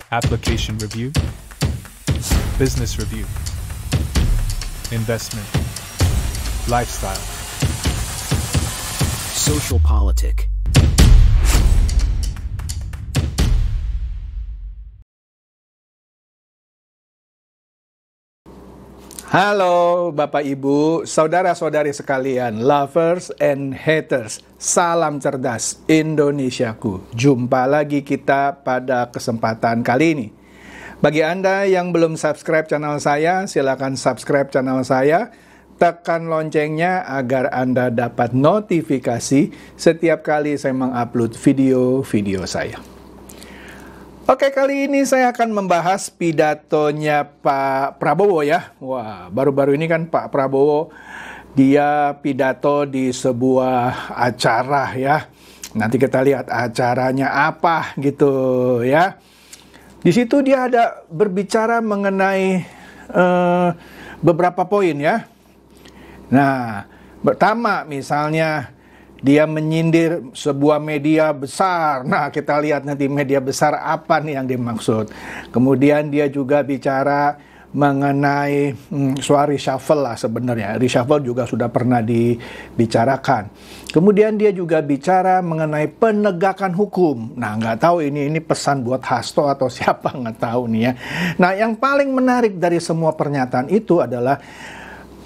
application review, business review, investment, lifestyle, social politic. Halo Bapak Ibu, saudara-saudari sekalian, lovers and haters, salam cerdas Indonesiaku. Jumpa lagi kita pada kesempatan kali ini. Bagi Anda yang belum subscribe channel saya, silakan subscribe channel saya. Tekan loncengnya agar Anda dapat notifikasi setiap kali saya mengupload video-video saya. Oke, kali ini saya akan membahas pidatonya Pak Prabowo ya. Wah, baru-baru ini kan Pak Prabowo dia pidato di sebuah acara ya. Nanti kita lihat acaranya apa gitu ya. Di situ dia ada berbicara mengenai beberapa poin ya. Nah, pertama misalnya dia menyindir sebuah media besar. Nah, kita lihat nanti media besar apa nih yang dimaksud. Kemudian dia juga bicara mengenai soal reshuffle lah sebenarnya. Reshuffle juga sudah pernah dibicarakan. Kemudian dia juga bicara mengenai penegakan hukum. Nah, nggak tahu ini pesan buat Hasto atau siapa, nggak tahu nih ya. Nah, yang paling menarik dari semua pernyataan itu adalah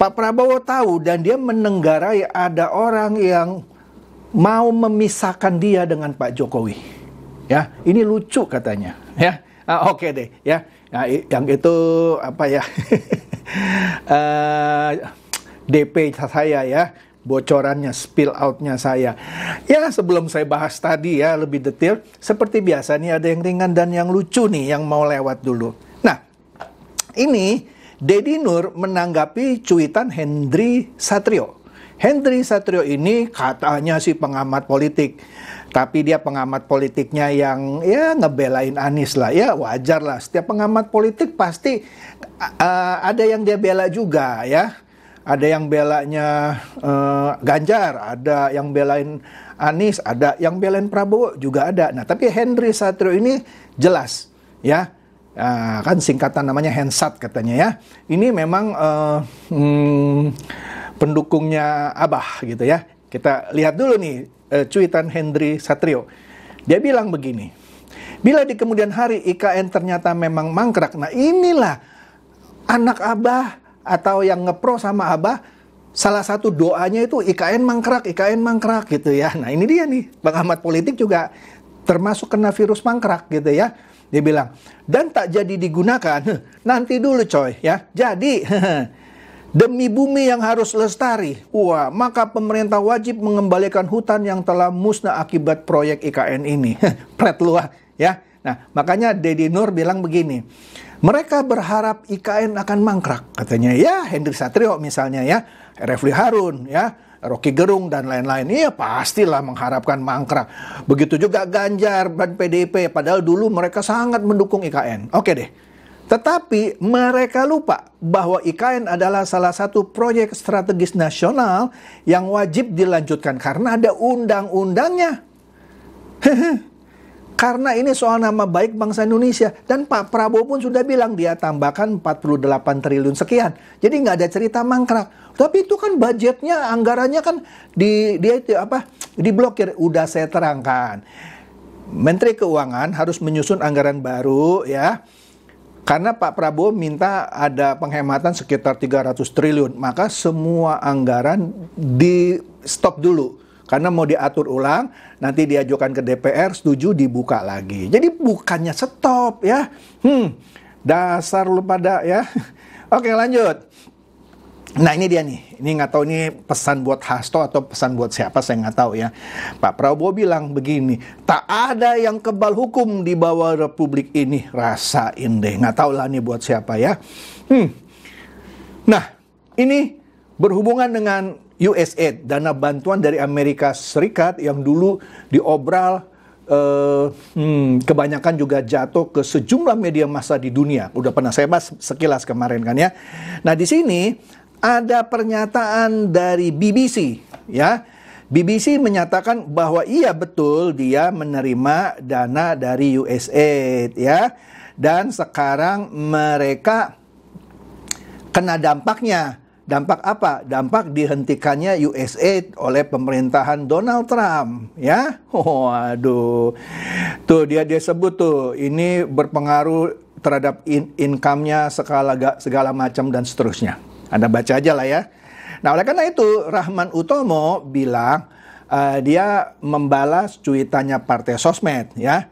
Pak Prabowo tahu dan dia menenggarai ada orang yang mau memisahkan dia dengan Pak Jokowi. Ya, ini lucu katanya. Ya, oke deh. Ya, nah, yang itu apa ya? DP saya ya, bocorannya, spill outnya saya. Ya, sebelum saya bahas tadi ya lebih detail, seperti biasa nih ada yang ringan dan yang lucu nih yang mau lewat dulu. Nah, ini Deddy Nur menanggapi cuitan Henry Satrio. Henry Satrio ini katanya sih pengamat politik, tapi dia pengamat politiknya yang ya ngebelain Anies lah, ya wajar lah. Setiap pengamat politik pasti ada yang dia bela juga ya. Ada yang belanya Ganjar, ada yang belain Anies, ada yang belain Prabowo juga ada. Nah, tapi Henry Satrio ini jelas ya. Kan singkatan namanya Hensat katanya ya. Ini memang pendukungnya Abah gitu ya. Kita lihat dulu nih cuitan Henry Satrio. Dia bilang begini, bila di kemudian hari IKN ternyata memang mangkrak, nah inilah anak Abah atau yang ngepro sama Abah, salah satu doanya itu IKN mangkrak gitu ya. Nah ini dia nih, pengamat politik juga termasuk kena virus mangkrak gitu ya. Dia bilang, dan tak jadi digunakan, nanti dulu coy ya, jadi demi bumi yang harus lestari, wah, maka pemerintah wajib mengembalikan hutan yang telah musnah akibat proyek IKN ini. Pret lu ya. Nah, makanya Deddy Nur bilang begini, mereka berharap IKN akan mangkrak, katanya ya. Henry Satrio misalnya ya, Refli Harun ya, Rocky Gerung dan lain-lain, iya pastilah mengharapkan mangkrak. Begitu juga Ganjar dan PDIP, padahal dulu mereka sangat mendukung IKN. Oke deh. Tetapi mereka lupa bahwa IKN adalah salah satu proyek strategis nasional yang wajib dilanjutkan karena ada undang-undangnya. Karena ini soal nama baik bangsa Indonesia. Dan Pak Prabowo pun sudah bilang dia tambahkan 48 triliun sekian. Jadi nggak ada cerita mangkrak. Tapi itu kan budgetnya, anggarannya kan diblokir. Udah saya terangkan. Menteri Keuangan harus menyusun anggaran baru ya. Karena Pak Prabowo minta ada penghematan sekitar 300 triliun. Maka semua anggaran di stop dulu. Karena mau diatur ulang, nanti diajukan ke DPR, setuju, dibuka lagi. Jadi bukannya stop ya. Dasar lu pada ya. Oke, lanjut. Nah ini dia nih, ini nggak tahu ini pesan buat Hasto atau pesan buat siapa, saya nggak tahu ya. Pak Prabowo bilang begini, tak ada yang kebal hukum di bawah republik ini, rasain deh, nggak tahu lah nih buat siapa ya. Nah ini berhubungan dengan USAID, dana bantuan dari Amerika Serikat yang dulu diobral kebanyakan juga jatuh ke sejumlah media massa di dunia. Udah pernah saya bahas sekilas kemarin kan ya. Nah di sini ada pernyataan dari BBC ya. BBC menyatakan bahwa iya betul dia menerima dana dari USAID ya. Dan sekarang mereka kena dampaknya. Dampak apa? Dampak dihentikannya USAID oleh pemerintahan Donald Trump, ya. Waduh. Tuh dia sebut tuh, ini berpengaruh terhadap income-nya segala macam dan seterusnya. Anda baca aja lah ya. Nah, oleh karena itu Rahman Utomo bilang dia membalas cuitannya Partai Sosmed, ya.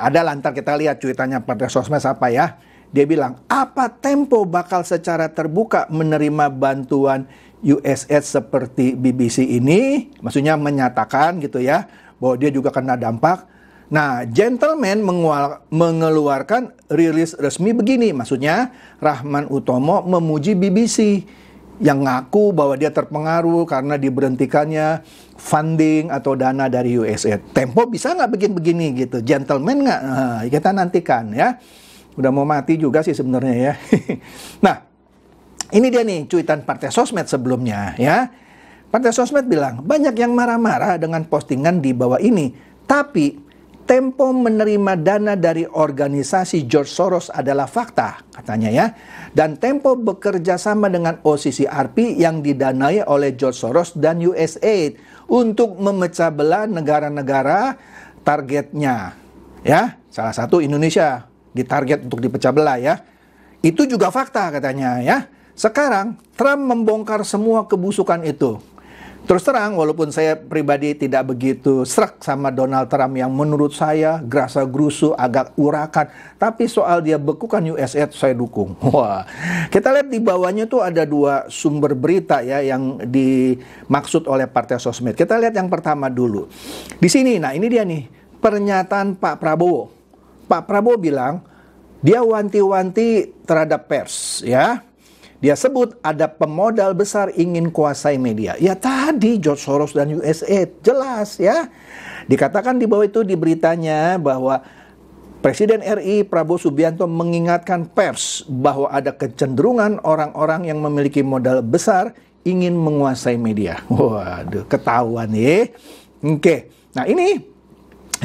Ada lantar kita lihat cuitannya Partai Sosmed apa ya. Dia bilang, apa Tempo bakal secara terbuka menerima bantuan USAID seperti BBC ini? Maksudnya menyatakan gitu ya, bahwa dia juga kena dampak. Nah, Gentleman mengeluarkan rilis resmi begini. Maksudnya, Rahman Utomo memuji BBC yang ngaku bahwa dia terpengaruh karena diberhentikannya funding atau dana dari USAID. Tempo bisa nggak begini-begini gitu? Gentleman nggak? Nah, kita nantikan ya. Udah mau mati juga sih sebenarnya ya. Nah, ini dia nih cuitan Partai Sosmed sebelumnya ya. Partai Sosmed bilang, banyak yang marah-marah dengan postingan di bawah ini. Tapi, Tempo menerima dana dari organisasi George Soros adalah fakta, katanya ya. Dan Tempo bekerja sama dengan OCCRP yang didanai oleh George Soros dan USAID untuk memecah belah negara-negara targetnya. Ya, salah satu Indonesia ditarget untuk dipecah belah ya. Itu juga fakta katanya ya. Sekarang Trump membongkar semua kebusukan itu. Terus terang walaupun saya pribadi tidak begitu srek sama Donald Trump yang menurut saya gerasa gerusu agak urakan, tapi soal dia bekukan USAID saya dukung. Wah, kita lihat di bawahnya tuh ada dua sumber berita ya yang dimaksud oleh Partai Sosmed. Kita lihat yang pertama dulu. Di sini, nah ini dia nih pernyataan Pak Prabowo. Pak Prabowo bilang, dia wanti-wanti terhadap pers, ya. Dia sebut ada pemodal besar ingin kuasai media. Ya tadi George Soros dan USAID, jelas ya. Dikatakan di bawah itu di beritanya bahwa Presiden RI Prabowo Subianto mengingatkan pers bahwa ada kecenderungan orang-orang yang memiliki modal besar ingin menguasai media. Waduh, ketahuan ya. Oke, nah ini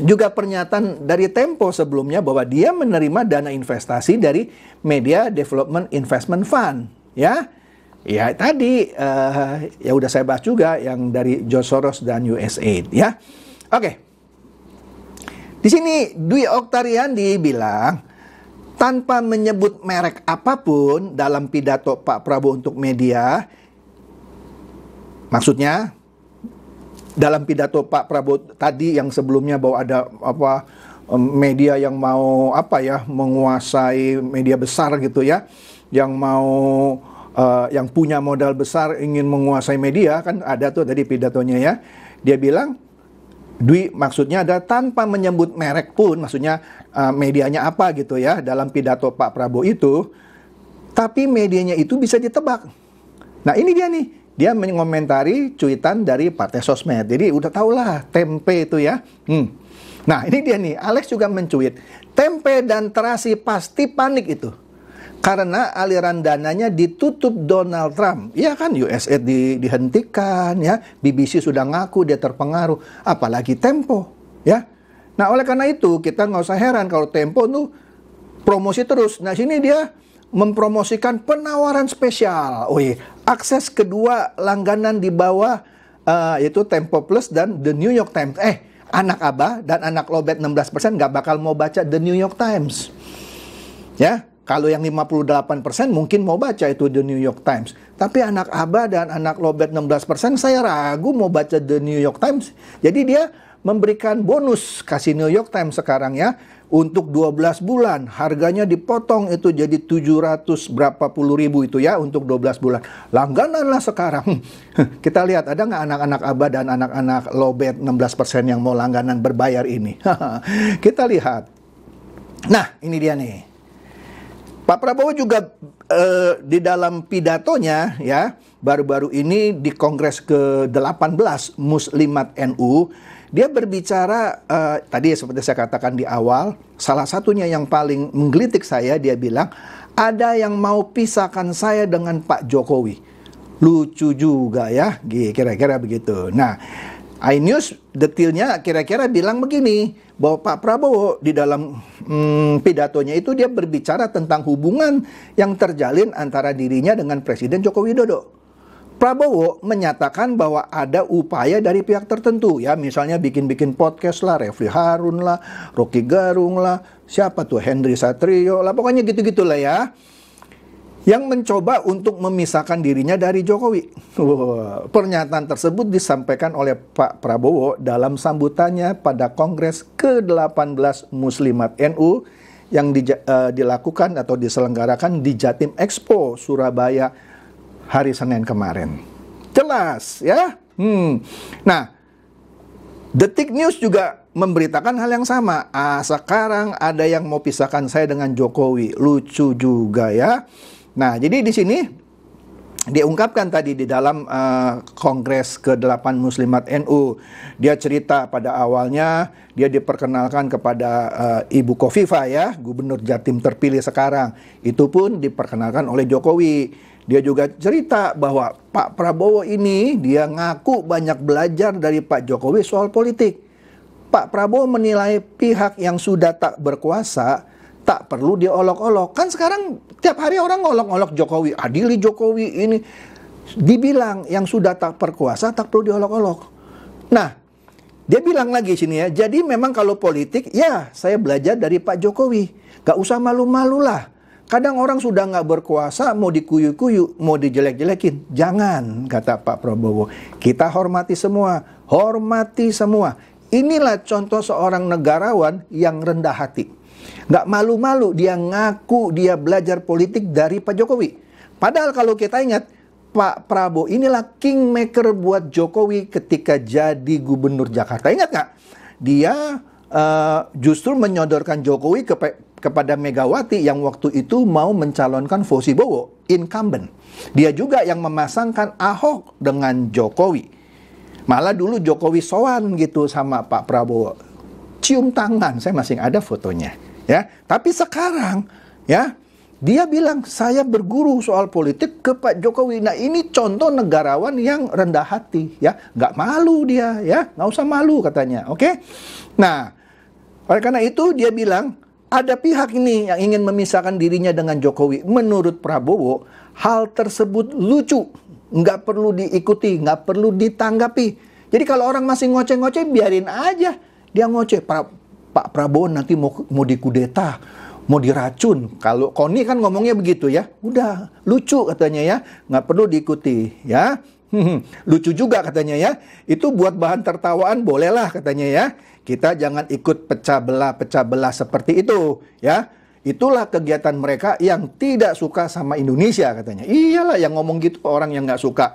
juga pernyataan dari Tempo sebelumnya bahwa dia menerima dana investasi dari Media Development Investment Fund, ya. Ya tadi ya udah saya bahas juga yang dari George Soros dan USAID, ya. Oke. Di sini Dwi Oktariandi bilang tanpa menyebut merek apapun dalam pidato Pak Prabowo untuk media, maksudnya dalam pidato Pak Prabowo tadi yang sebelumnya bahwa ada media yang mau menguasai media besar gitu ya, yang mau yang punya modal besar ingin menguasai media, kan ada tuh tadi pidatonya ya. Dia bilang maksudnya ada tanpa menyebut merek pun, maksudnya medianya apa gitu ya dalam pidato Pak Prabowo itu, tapi medianya itu bisa ditebak. Nah ini dia nih. Dia mengomentari cuitan dari Partai Sosmed. Jadi udah tau lah tempe itu ya. Nah ini dia nih, Alex juga mencuit. Tempe dan terasi pasti panik itu. Karena aliran dananya ditutup Donald Trump. Ya kan USAID dihentikan ya. BBC sudah ngaku dia terpengaruh. Apalagi Tempo ya. Nah oleh karena itu kita nggak usah heran kalau Tempo tuh promosi terus. Nah sini dia mempromosikan penawaran spesial. Akses kedua langganan di bawah yaitu Tempo Plus dan The New York Times. Anak Abah dan anak Lobet 16% nggak bakal mau baca The New York Times. Ya, kalau yang 58% mungkin mau baca itu The New York Times. Tapi anak Abah dan anak Lobet 16% saya ragu mau baca The New York Times. Jadi dia memberikan bonus kasih New York Times sekarang ya. Untuk 12 bulan, harganya dipotong itu jadi 700 berapa puluh ribu itu ya untuk 12 bulan. Langganan lah sekarang. Kita lihat ada nggak anak-anak Abah dan anak-anak Lobet 16% yang mau langganan berbayar ini. Kita lihat. Nah ini dia nih. Pak Prabowo juga di dalam pidatonya ya baru-baru ini di Kongres ke-18 Muslimat NU. Dia berbicara, tadi seperti saya katakan di awal, salah satunya yang paling menggelitik saya, dia bilang, ada yang mau pisahkan saya dengan Pak Jokowi. Lucu juga ya, kira-kira begitu. Nah, iNews detailnya kira-kira bilang begini, bahwa Pak Prabowo di dalam pidatonya itu dia berbicara tentang hubungan yang terjalin antara dirinya dengan Presiden Joko Widodo. Prabowo menyatakan bahwa ada upaya dari pihak tertentu, ya misalnya bikin-bikin podcast lah, Refli Harun lah, Rocky Gerung lah, siapa tuh, Henry Satrio lah, pokoknya gitu-gitulah ya, yang mencoba untuk memisahkan dirinya dari Jokowi. Pernyataan tersebut disampaikan oleh Pak Prabowo dalam sambutannya pada Kongres ke-18 Muslimat NU yang dilakukan atau diselenggarakan di Jatim Expo, Surabaya, hari Senin kemarin. Jelas ya. Nah, Detik News juga memberitakan hal yang sama. Sekarang ada yang mau pisahkan saya dengan Jokowi. Lucu juga ya. Nah, jadi di sini diungkapkan tadi di dalam Kongres ke-8 Muslimat NU. Dia cerita pada awalnya dia diperkenalkan kepada Ibu Khofifah ya, Gubernur Jatim terpilih sekarang. Itu pun diperkenalkan oleh Jokowi. Dia juga cerita bahwa Pak Prabowo ini dia ngaku banyak belajar dari Pak Jokowi soal politik. Pak Prabowo menilai pihak yang sudah tak berkuasa tak perlu diolok-olok. Kan sekarang tiap hari orang ngolok-olok Jokowi, adili Jokowi ini. Dibilang yang sudah tak berkuasa tak perlu diolok-olok. Nah, dia bilang lagi sini ya, jadi memang kalau politik, ya saya belajar dari Pak Jokowi. Gak usah malu-malulah. Kadang orang sudah nggak berkuasa, mau dikuyu-kuyu, mau dijelek-jelekin. Jangan, kata Pak Prabowo. Kita hormati semua. Hormati semua. Inilah contoh seorang negarawan yang rendah hati. Nggak malu-malu, dia ngaku dia belajar politik dari Pak Jokowi. Padahal kalau kita ingat, Pak Prabowo inilah kingmaker buat Jokowi ketika jadi gubernur Jakarta. Ingat nggak? Dia justru menyodorkan Jokowi kepada Megawati yang waktu itu mau mencalonkan Fauzi Bowo, incumbent. Dia juga yang memasangkan Ahok dengan Jokowi. Malah dulu Jokowi sowan gitu sama Pak Prabowo. Cium tangan, saya masih ada fotonya. Ya, tapi sekarang ya dia bilang saya berguru soal politik ke Pak Jokowi. Nah ini contoh negarawan yang rendah hati ya, nggak malu dia ya, nggak usah malu katanya. Oke? Nah, oleh karena itu dia bilang ada pihak ini yang ingin memisahkan dirinya dengan Jokowi. Menurut Prabowo hal tersebut lucu, nggak perlu diikuti, nggak perlu ditanggapi. Jadi kalau orang masih ngoceh-ngoceh biarin aja dia ngoceh. Pak Prabowo nanti mau dikudeta, mau diracun. Kalau Koni kan ngomongnya begitu ya. Udah, lucu katanya ya. Nggak perlu diikuti ya. Lucu juga katanya ya. Itu buat bahan tertawaan bolehlah katanya ya. Kita jangan ikut pecah belah seperti itu ya. Itulah kegiatan mereka yang tidak suka sama Indonesia katanya. Iyalah yang ngomong gitu orang yang nggak suka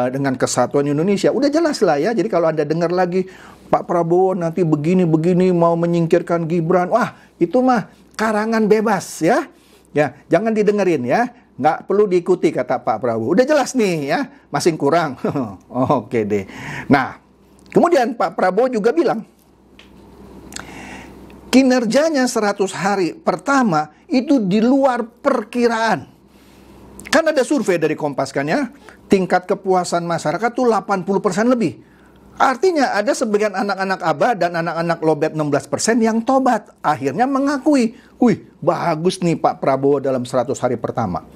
dengan kesatuan Indonesia. Udah jelas lah ya. Jadi kalau Anda dengar lagi Pak Prabowo nanti begini-begini mau menyingkirkan Gibran. Wah, itu mah karangan bebas ya. Ya, jangan didengerin ya. Nggak perlu diikuti kata Pak Prabowo. Udah jelas nih ya, masih kurang. Oke deh. Nah, kemudian Pak Prabowo juga bilang kinerjanya 100 hari pertama itu di luar perkiraan. Kan ada survei dari Kompas kan ya, tingkat kepuasan masyarakat tuh 80% lebih. Artinya ada sebagian anak-anak Aba dan anak-anak Lobet 16% yang tobat. Akhirnya mengakui, wih bagus nih Pak Prabowo dalam 100 hari pertama.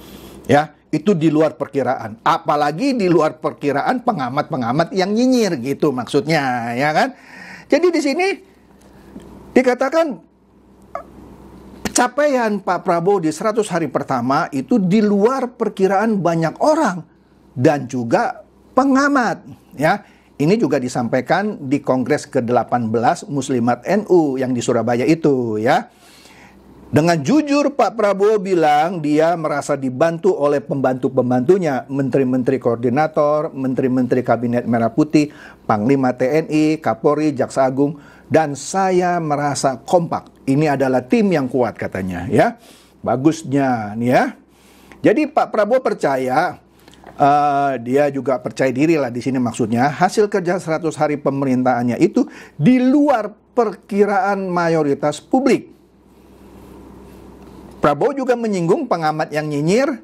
Ya, itu di luar perkiraan. Apalagi di luar perkiraan pengamat-pengamat yang nyinyir gitu maksudnya, ya kan? Jadi di sini dikatakan capaian Pak Prabowo di 100 hari pertama itu di luar perkiraan banyak orang dan juga pengamat, ya. Ini juga disampaikan di Kongres ke-18 Muslimat NU yang di Surabaya itu ya. Dengan jujur Pak Prabowo bilang dia merasa dibantu oleh pembantu-pembantunya, menteri-menteri koordinator, menteri-menteri kabinet merah putih, Panglima TNI, Kapolri, Jaksa Agung, dan saya merasa kompak. Ini adalah tim yang kuat katanya ya. Bagusnya nih ya. Jadi Pak Prabowo percaya dia juga percaya diri lah di sini maksudnya hasil kerja 100 hari pemerintahannya itu di luar perkiraan mayoritas publik. Prabowo juga menyinggung pengamat yang nyinyir,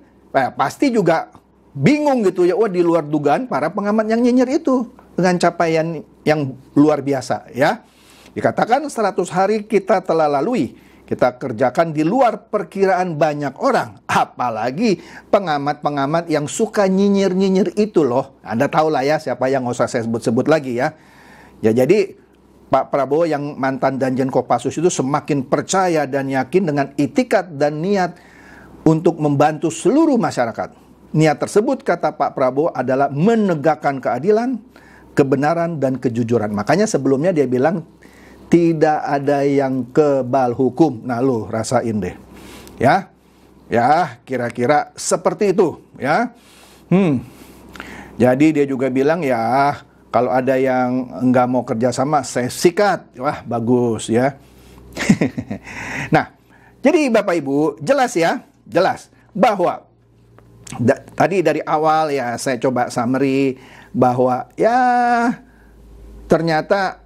pasti juga bingung gitu ya, wah di luar dugaan para pengamat yang nyinyir itu. dengan capaian yang luar biasa ya. Dikatakan 100 hari kita telah lalui. Kita kerjakan di luar perkiraan banyak orang. Apalagi pengamat-pengamat yang suka nyinyir-nyinyir itu loh. Anda tahu lah ya siapa yang nggak usah saya sebut-sebut lagi ya. Ya jadi Pak Prabowo yang mantan Danjen Kopassus itu semakin percaya dan yakin dengan itikat dan niat untuk membantu seluruh masyarakat. Niat tersebut, kata Pak Prabowo, adalah menegakkan keadilan, kebenaran, dan kejujuran. Makanya sebelumnya dia bilang, tidak ada yang kebal hukum. Nah lu rasain deh. Ya, kira-kira seperti itu. Ya, Jadi dia juga bilang ya, kalau ada yang nggak mau kerjasama, saya sikat. Wah, bagus ya. Nah, jadi Bapak Ibu, jelas ya, jelas bahwa tadi dari awal ya saya coba summary bahwa ya ternyata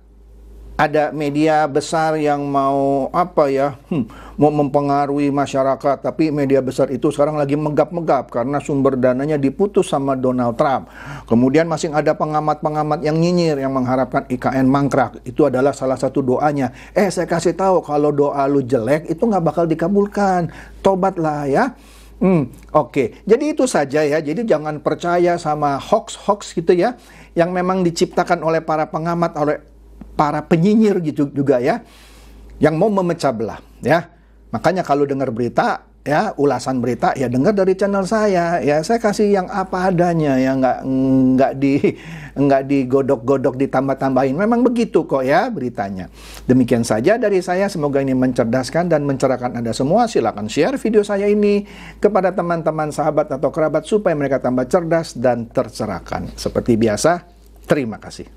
ada media besar yang mau mau mempengaruhi masyarakat, tapi media besar itu sekarang lagi megap-megap karena sumber dananya diputus sama Donald Trump. Kemudian masih ada pengamat-pengamat yang nyinyir yang mengharapkan IKN mangkrak. Itu adalah salah satu doanya. Saya kasih tahu kalau doa lu jelek itu nggak bakal dikabulkan. Tobatlah ya. Oke. Jadi itu saja ya. Jadi jangan percaya sama hoax-hoax gitu ya, yang memang diciptakan oleh para pengamat, oleh para penyinyir gitu juga ya, yang mau memecah belah ya. Makanya kalau dengar berita ya, ulasan berita ya dengar dari channel saya ya. Saya kasih yang apa adanya ya, nggak digodok-godok, ditambah-tambahin. Memang begitu kok ya beritanya. Demikian saja dari saya, semoga ini mencerdaskan dan mencerahkan Anda semua. Silakan share video saya ini kepada teman-teman, sahabat atau kerabat supaya mereka tambah cerdas dan tercerahkan. Seperti biasa, terima kasih.